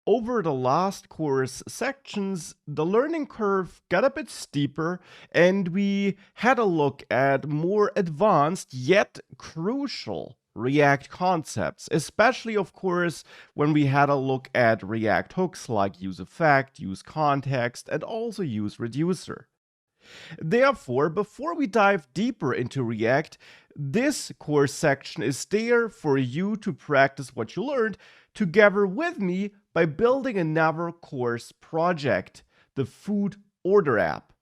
Over the last course sections, the learning curve got a bit steeper, and we had a look at more advanced yet crucial React concepts, especially, of course, when we had a look at React hooks like useEffect, useContext, and also useReducer. Therefore, before we dive deeper into React, this course section is there for you to practice what you learned together with me by building another course project, the food order app.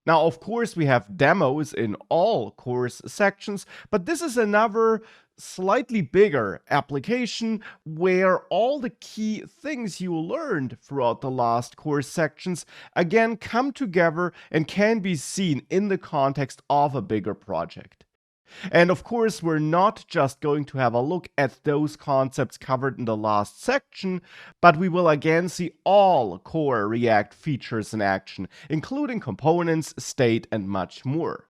Now, of course, we have demos in all course sections, but this is another slightly bigger application where all the key things you learned throughout the last course sections again come together and can be seen in the context of a bigger project. And of course, we're not just going to have a look at those concepts covered in the last section, but we will again see all core React features in action, including components, state, and much more.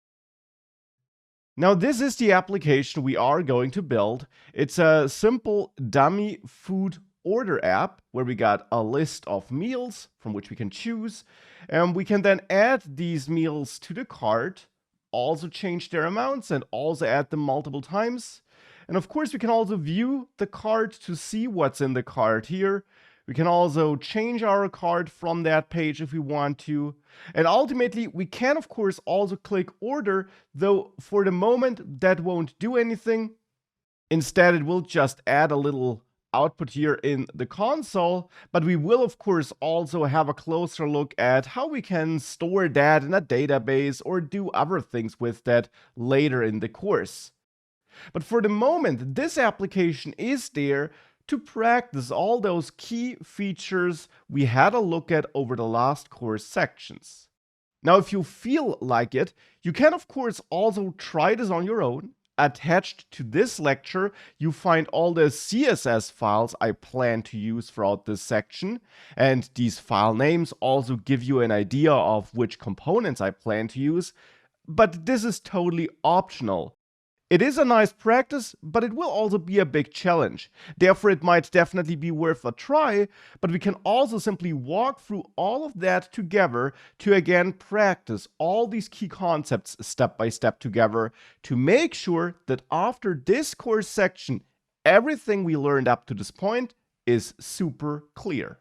Now, this is the application we are going to build. It's a simple dummy food order app where we got a list of meals from which we can choose, and we can then add these meals to the cart, also change their amounts and also add them multiple times. And of course, we can also view the cart to see what's in the cart here. We can also change our cart from that page if we want to. And ultimately, we can, of course, also click order, though for the moment, that won't do anything. Instead, it will just add a little output here in the console, but we will of course also have a closer look at how we can store that in a database or do other things with that later in the course. But for the moment, this application is there to practice all those key features we had a look at over the last course sections. Now, if you feel like it, you can of course also try this on your own. Attached to this lecture, you find all the CSS files I plan to use throughout this section, and these file names also give you an idea of which components I plan to use, but this is totally optional. It is a nice practice, but it will also be a big challenge. Therefore, it might definitely be worth a try, but we can also simply walk through all of that together to again practice all these key concepts step by step together to make sure that after this course section, everything we learned up to this point is super clear.